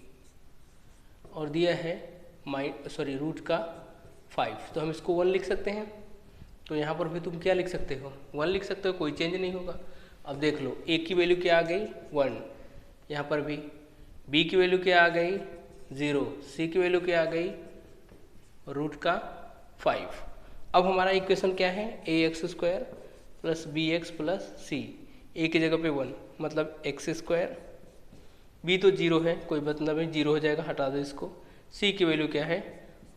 S1: और दिया है रूट का 5, तो हम इसको 1 लिख सकते हैं। तो यहाँ पर भी तुम क्या लिख सकते हो, 1 लिख सकते हो, कोई चेंज नहीं होगा। अब देख लो a की वैल्यू क्या आ गई 1, यहाँ पर भी b की वैल्यू क्या आ गई 0, c की वैल्यू क्या आ गई रूट का 5। अब हमारा इक्वेशन क्या है, ax² plus bx plus c, a की जगह पे 1 मतलब x², b तो 0 है, कोई मतलब नहीं, 0 हो जाएगा, हटा दो इसको। c की वैल्यू क्या है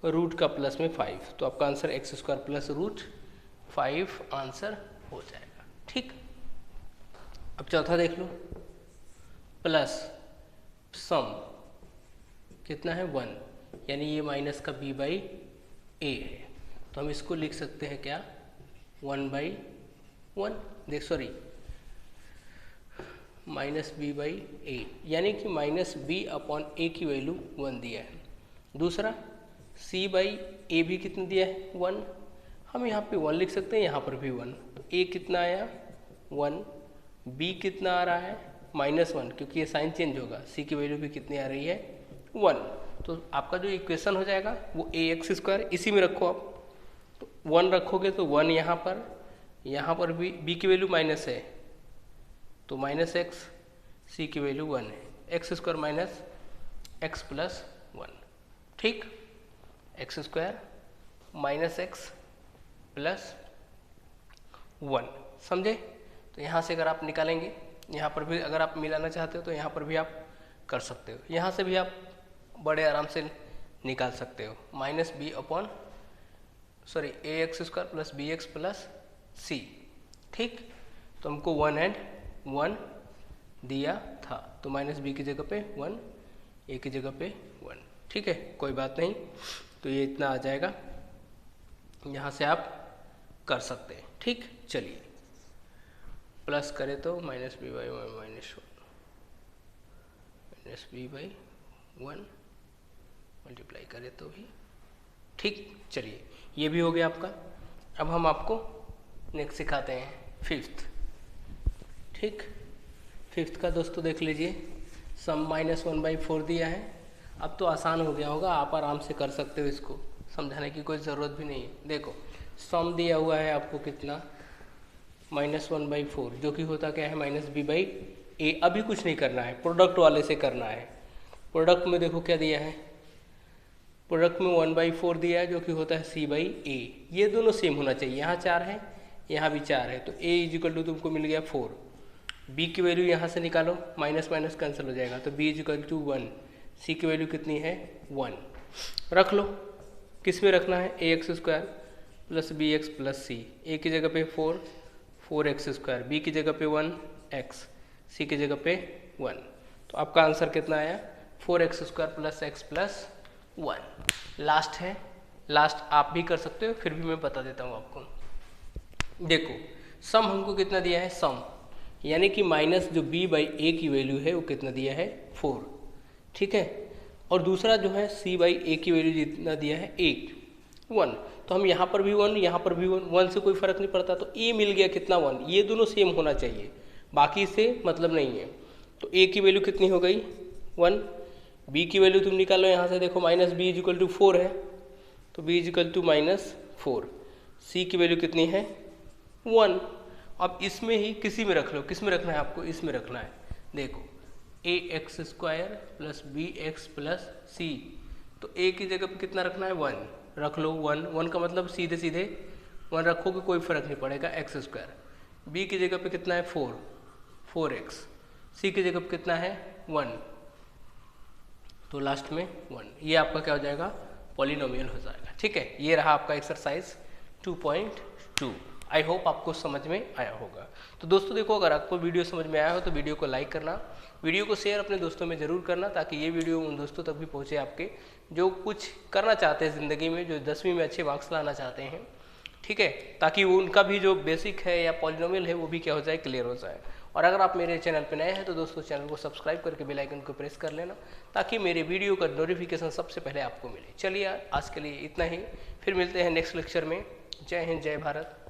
S1: रूट का प्लस में 5, तो आपका answer x² plus root 5 answer हो जाएगा, ठीक। अब चौथा देख लो, प्लस सम कितना है 1, यानी ये माइनस का b बाई ए है, तो हम इसको लिख सकते हैं क्या 1/1, देख सॉरी माइनस बी बाई ए, यानी कि माइनस बी अपॉन ए की वैल्यू 1 दिया है। दूसरा c बाई ए भी कितना दिया है 1, हम यहाँ पे 1 लिख सकते हैं, यहाँ पर भी 1, तो a कितना आया 1, b कितना आ रहा है -1, क्योंकि ये साइन चेंज होगा, c की वैल्यू भी कितनी आ रही है 1, तो आपका जो इक्वेशन हो जाएगा वो ax², इसी में रखो आप, तो 1 रखोगे तो 1 यहाँ पर भी b की वैल्यू माइनस है तो -x, c की वैल्यू 1 है, x² माइनस x प्लस 1, ठीक, x² माइनस x प्लस 1, समझे। तो यहाँ से अगर आप निकालेंगे, यहाँ पर भी अगर आप मिलाना चाहते हो तो यहाँ पर भी आप कर सकते हो, यहाँ से भी आप बड़े आराम से निकाल सकते हो, minus b upon ax² plus bx plus c, ठीक। तो हमको 1 and 1 दिया था, तो माइनस बी की जगह पे 1, ए की जगह पे 1, ठीक है, कोई बात नहीं। तो ये इतना आ जाएगा, यहाँ से आप कर सकते हैं, ठीक। चलिए प्लस करें तो माइनस बी बाई -1 मल्टीप्लाई करें तो भी ठीक। चलिए ये भी हो गया आपका। अब हम आपको नेक्स्ट सिखाते हैं 5th, ठीक। 5th का दोस्तों देख लीजिए, सम -1/4 दिया है। अब तो आसान हो गया होगा, आप आराम से कर सकते हो, इसको समझाने की कोई ज़रूरत भी नहीं है। देखो सम दिया हुआ है आपको कितना -1/4, जो कि होता क्या है -b/a। अभी कुछ नहीं करना है, प्रोडक्ट वाले से करना है। प्रोडक्ट में देखो क्या दिया है, प्रोडक्ट में 1/4 दिया है, जो कि होता है c/a। ये दोनों सेम होना चाहिए, यहाँ 4 है यहाँ भी 4 है, तो a = तुमको मिल गया 4। b की वैल्यू यहाँ से निकालो, माइनस माइनस कैंसिल हो जाएगा, तो b = 1। c की वैल्यू कितनी है 1, रख लो। किस में रखना है, ax² plus bx plus c, a की जगह पे 4x², b की जगह पे 1x, c की जगह पे 1, तो आपका आंसर कितना आया 4x² plus x plus 1। Last है, लास्ट आप भी कर सकते हो, फिर भी मैं बता देता हूँ आपको। देखो सम हमको कितना दिया है, सम यानी कि माइनस जो b/a की वैल्यू है वो कितना दिया है 4, ठीक है। और दूसरा जो है c/a की वैल्यू जितना दिया है 1, तो हम यहाँ पर भी 1 यहाँ पर भी 1 से कोई फर्क नहीं पड़ता, तो a मिल गया कितना 1, ये दोनों सेम होना चाहिए, बाकी से मतलब नहीं है। तो a की वैल्यू कितनी हो गई 1, b की वैल्यू तुम निकालो यहाँ से, देखो माइनस b = 4 है, तो b = -4, c की वैल्यू कितनी है 1। अब इसमें ही किसी में रख लो, किस में रखना है आपको, इसमें रखना है। देखो ax² plus bx plus c, तो a की जगह पे कितना रखना है 1, रख लो 1 का मतलब सीधे सीधे 1 रखोगे कोई फर्क नहीं पड़ेगा, x²। b की जगह पे कितना है 4x, c की जगह पे कितना है 1, तो लास्ट में 1, ये आपका क्या हो जाएगा पॉलिनोमियल हो जाएगा, ठीक है। ये रहा आपका एक्सरसाइज 2.2। आई होप आपको समझ में आया होगा। तो दोस्तों देखो, अगर आपको वीडियो समझ में आया हो तो वीडियो को लाइक करना, वीडियो को शेयर अपने दोस्तों में ज़रूर करना, ताकि ये वीडियो उन दोस्तों तक भी पहुँचे आपके जो कुछ करना चाहते हैं ज़िंदगी में, जो 10वीं में अच्छे मार्क्स लाना चाहते हैं, ठीक है, ताकि वो उनका भी जो बेसिक है या पॉलिनोमियल है वो भी क्या हो जाए, क्लियर हो जाए। और अगर आप मेरे चैनल पर नए हैं तो दोस्तों चैनल को सब्सक्राइब करके बेल आइकन को प्रेस कर लेना, ताकि मेरे वीडियो का नोटिफिकेशन सबसे पहले आपको मिले। चलिए आज के लिए इतना ही। फिर मिलते हैं नेक्स्ट लेक्चर में। जय हिंद, जय भारत।